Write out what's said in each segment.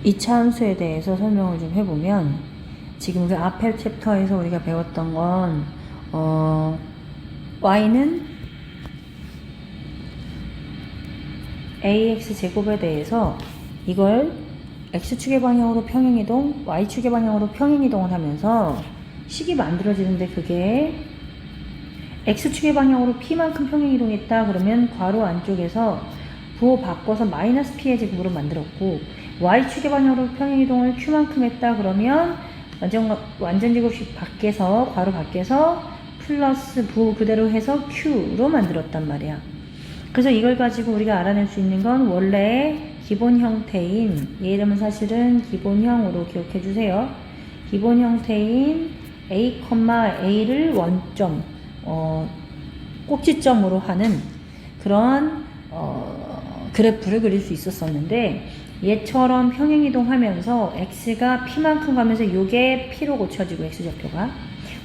이차 함수에 대해서 설명을 좀 해보면, 지금 그 앞에 챕터에서 우리가 배웠던 건 y는 ax 제곱에 대해서 이걸 x축의 방향으로 평행이동, y축의 방향으로 평행이동을 하면서 식이 만들어지는데, 그게 x축의 방향으로 p만큼 평행이동했다 그러면 괄호 안쪽에서 부호 바꿔서 마이너스 p의 제곱으로 만들었고, y축의 방향으로 평행이동을 q만큼 했다 그러면 완전 제곱식 밖에서, 괄호 밖에서 플러스 부호 그대로 해서 q로 만들었단 말이야. 그래서 이걸 가지고 우리가 알아낼 수 있는 건 원래 기본 형태인, 얘 이름은 사실은 기본형으로 기억해 주세요. 기본 형태인 a, a를 원점, 꼭지점으로 하는 그런 그래프를 그릴 수 있었었는데, 얘처럼 평행이동하면서 x가 p만큼 가면서 요게 p로 고쳐지고 x좌표가,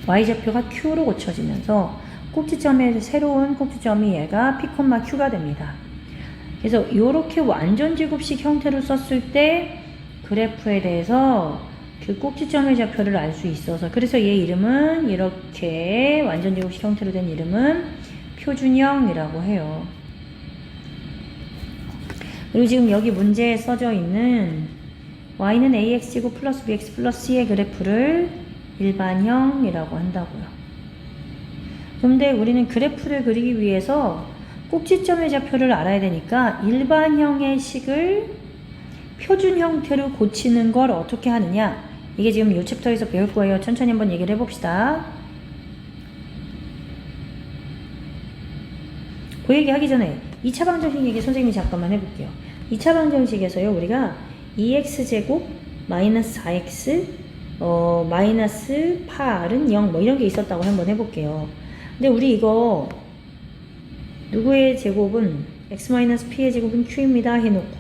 y좌표가 q로 고쳐지면서 꼭지점에서 새로운 꼭지점이 얘가 p, q가 됩니다. 그래서 이렇게 완전 제곱식 형태로 썼을 때 그래프에 대해서 그 꼭지점의 좌표를 알 수 있어서, 그래서 얘 이름은, 이렇게 완전 제곱식 형태로 된 이름은 표준형이라고 해요. 그리고 지금 여기 문제에 써져 있는 y는 ax제곱 플러스 bx 플러스 c의 그래프를 일반형이라고 한다고요. 그런데 우리는 그래프를 그리기 위해서 꼭지점의 좌표를 알아야 되니까 일반형의 식을 표준 형태로 고치는 걸 어떻게 하느냐, 이게 지금 이 챕터에서 배울 거예요. 천천히 한번 얘기를 해봅시다. 그 얘기 하기 전에 2차 방정식 얘기 선생님이 잠깐만 해볼게요. 2차 방정식에서요, 우리가 2x제곱 마이너스 4x 마이너스 8은 0 뭐 이런 게 있었다고 한번 해볼게요. 근데 우리 이거 누구의 제곱은 x-p의 제곱은 q입니다 해놓고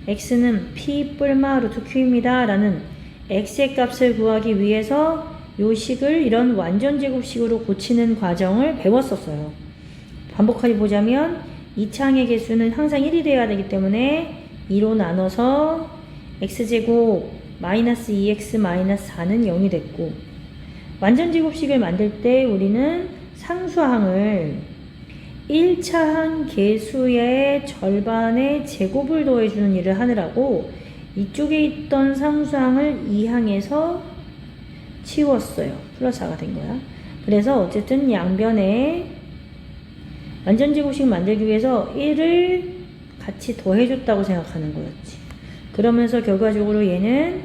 x는 p 뿔마 루트 q입니다 라는 x의 값을 구하기 위해서 요 식을 이런 완전 제곱식으로 고치는 과정을 배웠었어요. 반복하게 보자면 2차항의 개수는 항상 1이 되어야 되기 때문에 2로 나눠서 x제곱 마이너스 2x 마이너스 4는 0이 됐고, 완전 제곱식을 만들 때 우리는 상수항을 1차항 개수의 절반의 제곱을 더해주는 일을 하느라고 이쪽에 있던 상수항을 2항에서 치웠어요. 플러스 4가 된 거야. 그래서 어쨌든 양변에 완전 제곱식 만들기 위해서 1을 같이 더해줬다고 생각하는 거였지. 그러면서 결과적으로 얘는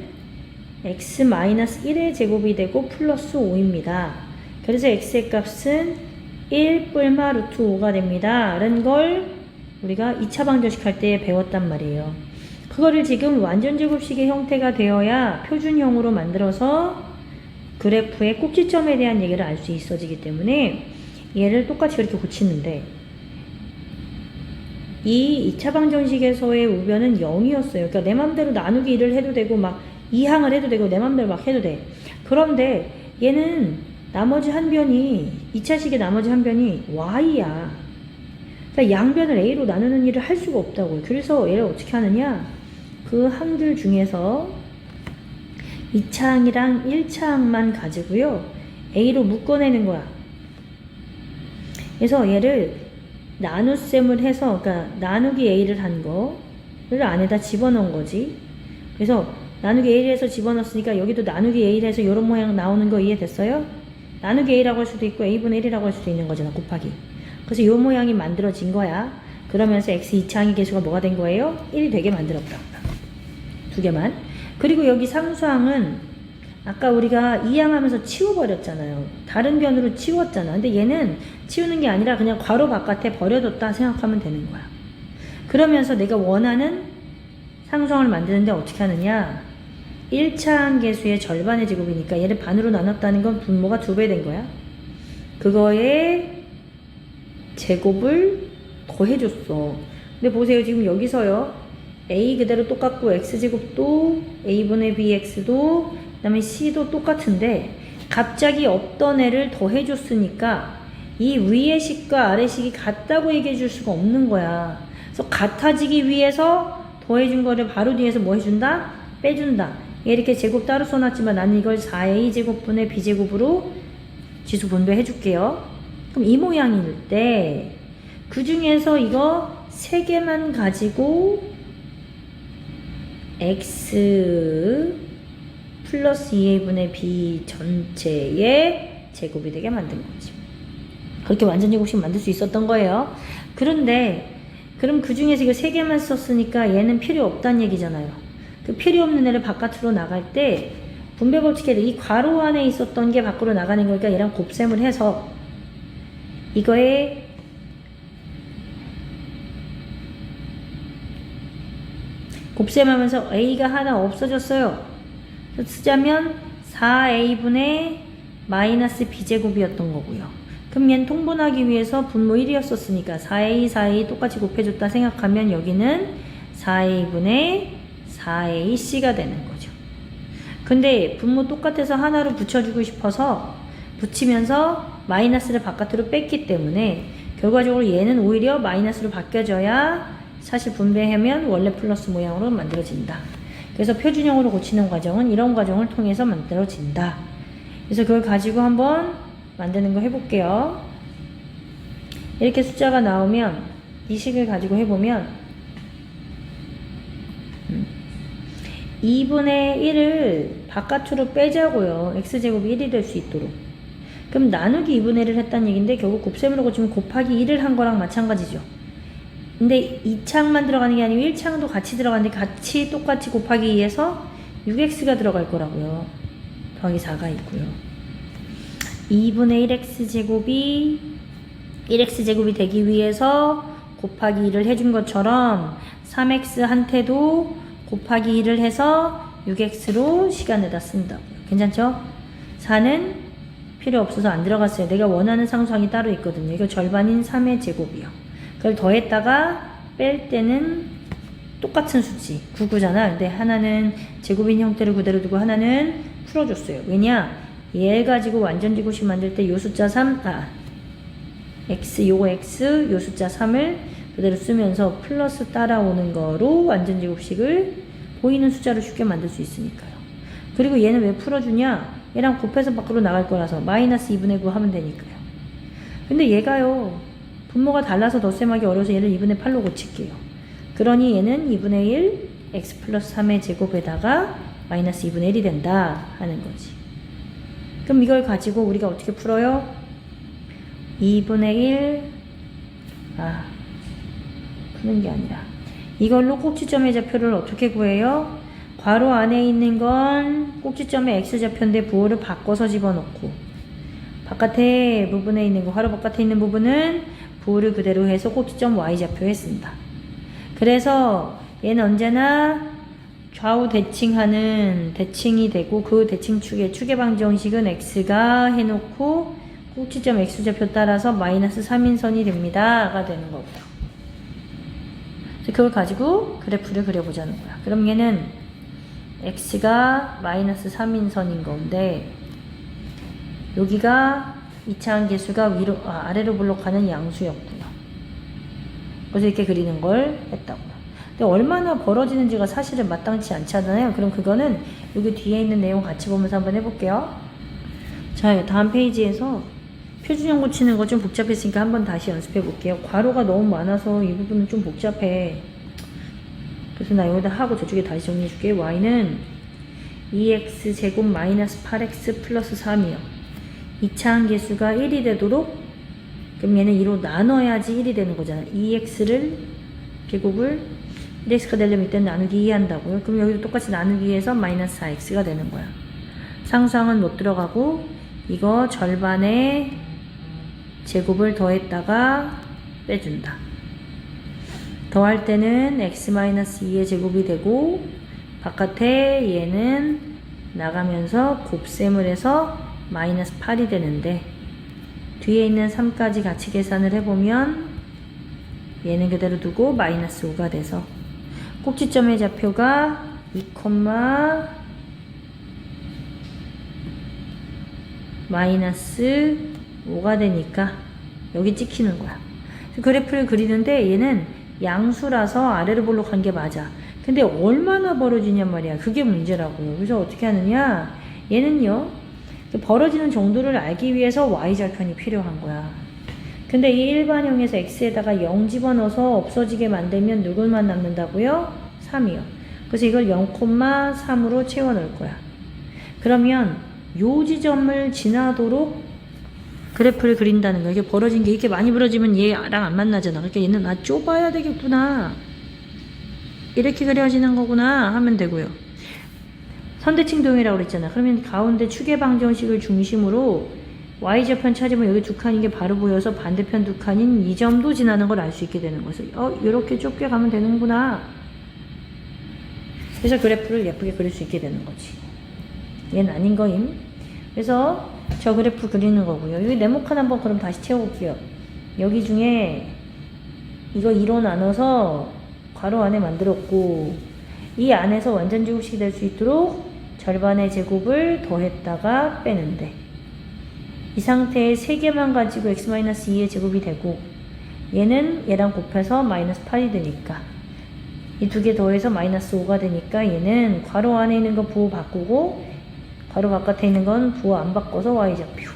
x-1의 제곱이 되고 플러스 5입니다. 그래서 x의 값은 1 뿔마 루트 5가 됩니다 라는 걸 우리가 2차 방정식 할 때 배웠단 말이에요. 그거를 지금 완전 제곱식의 형태가 되어야 표준형으로 만들어서 그래프의 꼭지점에 대한 얘기를 알 수 있어지기 때문에 얘를 똑같이 이렇게 고치는데, 이 2차 방정식에서의 우변은 0이었어요. 그러니까 내 맘대로 나누기 1을 해도 되고 막 2항을 해도 되고 내 맘대로 막 해도 돼. 그런데 얘는 나머지 한 변이, 2차식의 나머지 한 변이 y야. 그러니까 양변을 a로 나누는 일을 할 수가 없다고요. 그래서 얘를 어떻게 하느냐, 그 항들 중에서 2차항이랑 1차항만 가지고요 a로 묶어내는 거야. 그래서 얘를 나눗셈을 해서, 그러니까 나누기 a를 한 거를 안에다 집어넣은 거지. 그래서 나누기 a를 해서 집어넣었으니까 여기도 나누기 a를 해서 이런 모양 나오는 거 이해됐어요? 나누기 a라고 할 수도 있고 a분의 1이라고 할 수도 있는 거잖아, 곱하기. 그래서 이 모양이 만들어진 거야. 그러면서 x 2차항의 개수가 뭐가 된 거예요? 1이 되게 만들었다. 두 개만. 그리고 여기 상수항은 아까 우리가 2항 하면서 치워버렸잖아요. 다른 변으로 치웠잖아. 근데 얘는 치우는 게 아니라 그냥 괄호 바깥에 버려뒀다 생각하면 되는 거야. 그러면서 내가 원하는 상수항을 만드는데 어떻게 하느냐, 1차항 개수의 절반의 제곱이니까 얘를 반으로 나눴다는 건 분모가 2배 된 거야. 그거에 제곱을 더해줬어. 근데 보세요, 지금 여기서요, a 그대로 똑같고 x제곱도 a분의 bx도 그 다음에 c도 똑같은데 갑자기 없던 애를 더해줬으니까 이 위의 식과 아래 식이 같다고 얘기해 줄 수가 없는 거야. 그래서 같아지기 위해서 더해준 거를 바로 뒤에서 뭐 해준다? 빼준다. 얘 이렇게 제곱 따로 써놨지만 나는 이걸 4a제곱분의 b제곱으로 지수 분배해 줄게요. 그럼 이 모양일 때 그 중에서 이거 3개만 가지고 x 플러스 2a분의 b 전체의 제곱이 되게 만든 거지. 그렇게 완전 제곱식 만들 수 있었던 거예요. 그런데 그럼 그 중에서 이거 3개만 썼으니까 얘는 필요 없다는 얘기잖아요. 그 필요 없는 애를 바깥으로 나갈 때 분배 법칙에 이 괄호 안에 있었던 게 밖으로 나가는 거니까 얘랑 곱셈을 해서 이거에 곱셈하면서 a가 하나 없어졌어요. 쓰자면 4a분의 마이너스 b제곱이었던 거고요. 그럼 얘는 통분하기 위해서 분모 1이었었으니까 4a, 4a 똑같이 곱해줬다 생각하면 여기는 4a분의 4ac가 되는 거죠. 근데 분모 똑같아서 하나로 붙여주고 싶어서 붙이면서 마이너스를 바깥으로 뺐기 때문에 결과적으로 얘는 오히려 마이너스로 바뀌어져야 사실 분배하면 원래 플러스 모양으로 만들어진다. 그래서 표준형으로 고치는 과정은 이런 과정을 통해서 만들어진다. 그래서 그걸 가지고 한번 만드는 거 해볼게요. 이렇게 숫자가 나오면 이 식을 가지고 해보면 2분의 1을 바깥으로 빼자고요. x제곱이 1이 될 수 있도록. 그럼 나누기 2분의 1을 했다는 얘기인데 결국 곱셈으로 고치면 곱하기 1을 한 거랑 마찬가지죠. 근데 2창만 들어가는 게 아니고 1창도 같이 들어가는데 같이 똑같이 곱하기 2에서 6x가 들어갈 거라고요. 더하기 4가 있고요. 2분의 1x제곱이 1x제곱이 되기 위해서 곱하기 2를 해준 것처럼 3x한테도 곱하기 2를 해서 6x로 시간에다 쓴다고요. 괜찮죠? 4는 필요 없어서 안 들어갔어요. 내가 원하는 상수항이 따로 있거든요. 이거 절반인 3의 제곱이요. 그걸 더했다가 뺄 때는 똑같은 수지 99잖아. 근데 하나는 제곱인 형태를 그대로 두고 하나는 풀어줬어요. 왜냐? 얘 가지고 완전 제곱식 만들 때 요 숫자 3, x 요거 x 요 숫자 3을 그대로 쓰면서 플러스 따라오는 거로 완전 제곱식을 보이는 숫자로 쉽게 만들 수 있으니까요. 그리고 얘는 왜 풀어주냐? 얘랑 곱해서 밖으로 나갈 거라서 마이너스 2분의 9 하면 되니까요. 근데 얘가요 분모가 달라서 덧셈하기 어려워서 얘를 2분의 8로 고칠게요. 그러니 얘는 2분의 1 x 플러스 3의 제곱에다가 마이너스 2분의 1이 된다 하는 거지. 그럼 이걸 가지고 우리가 어떻게 풀어요? 2분의 1 푸는 게 아니라 이걸로 꼭지점의 좌표를 어떻게 구해요? 괄호 안에 있는 건 꼭지점의 x좌표인데 부호를 바꿔서 집어넣고 바깥에 부분에 있는 거 괄호 바깥에 있는 부분은 부호를 그대로 해서 꼭지점 y좌표에 쓴다. 그래서 얘는 언제나 좌우 대칭하는 대칭이 되고 그 대칭축의 추계방정식은 x가 해놓고 꼭지점 x좌표 따라서 마이너스 3인선이 됩니다가 되는 거고요. 그걸 가지고 그래프를 그려보자는 거야. 그럼 얘는 x가 마이너스 3인선인 건데 여기가 이차한 개수가 아래로 볼록하는 양수였고요. 그래서 이렇게 그리는 걸 했다고요. 근데 얼마나 벌어지는지가 사실은 마땅치 않잖아요. 그럼 그거는 여기 뒤에 있는 내용 같이 보면서 한번 해볼게요. 자, 다음 페이지에서 표준형 고치는 거 좀 복잡했으니까 한번 다시 연습해 볼게요. 괄호가 너무 많아서 이 부분은 좀 복잡해. 그래서 나 여기다 하고 저쪽에 다시 정리해 줄게. y는 2x 제곱 마이너스 8x 플러스 3이요. 이차한 개수가 1이 되도록, 그럼 얘는 2로 나눠야지 1이 되는 거잖아. 2x를 제곱을 1x가 되려면 이때 나누기 2 한다고요. 그럼 여기도 똑같이 나누기 2해서 마이너스 4x가 되는 거야. 상수항은 못 들어가고 이거 절반에 제곱을 더했다가 빼준다. 더할 때는 x-2의 제곱이 되고 바깥에 얘는 나가면서 곱셈을 해서 마이너스 8이 되는데 뒤에 있는 3까지 같이 계산을 해보면 얘는 그대로 두고 마이너스 5가 돼서 꼭지점의 좌표가 2, 마이너스 5가 되니까 여기 찍히는 거야. 그래프를 그리는데 얘는 양수라서 아래로 볼록한 게 맞아. 근데 얼마나 벌어지냔 말이야. 그게 문제라고요. 그래서 어떻게 하느냐? 얘는요, 벌어지는 정도를 알기 위해서 y절편이 필요한 거야. 근데 이 일반형에서 x에다가 0 집어넣어서 없어지게 만들면 누굴만 남는다고요? 3이요. 그래서 이걸 0,3으로 채워 넣을 거야. 그러면 요 지점을 지나도록 그래프를 그린다는 거야. 이게 벌어진 게 이렇게 많이 벌어지면 얘랑 안 만나잖아. 그러니까 얘는 좁아야 되겠구나. 이렇게 그려지는 거구나 하면 되고요. 선대칭 도형이라고 그랬잖아. 그러면 가운데 추계 방정식을 중심으로 y좌편 찾으면 여기 두 칸인 게 바로 보여서 반대편 두 칸인 이 점도 지나는 걸 알 수 있게 되는 거죠. 이렇게 좁게 가면 되는구나. 그래서 그래프를 예쁘게 그릴 수 있게 되는 거지. 얘는 아닌 거임. 그래서 저 그래프 그리는 거고요. 여기 네모칸 한번 그럼 다시 채워볼게요. 여기 중에 이거 2로 나눠서 괄호 안에 만들었고, 이 안에서 완전 제곱식이 될 수 있도록 절반의 제곱을 더했다가 빼는데, 이 상태에 3개만 가지고 x-2의 제곱이 되고, 얘는 얘랑 곱해서 마이너스 8이 되니까, 이 두 개 더해서 마이너스 5가 되니까 얘는 괄호 안에 있는 거 부호 바꾸고 괄호 바깥에 있는 건 부호 안 바꿔서 y좌표.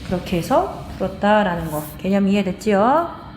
그렇게 해서 풀었다라는 거. 개념 이해됐지요?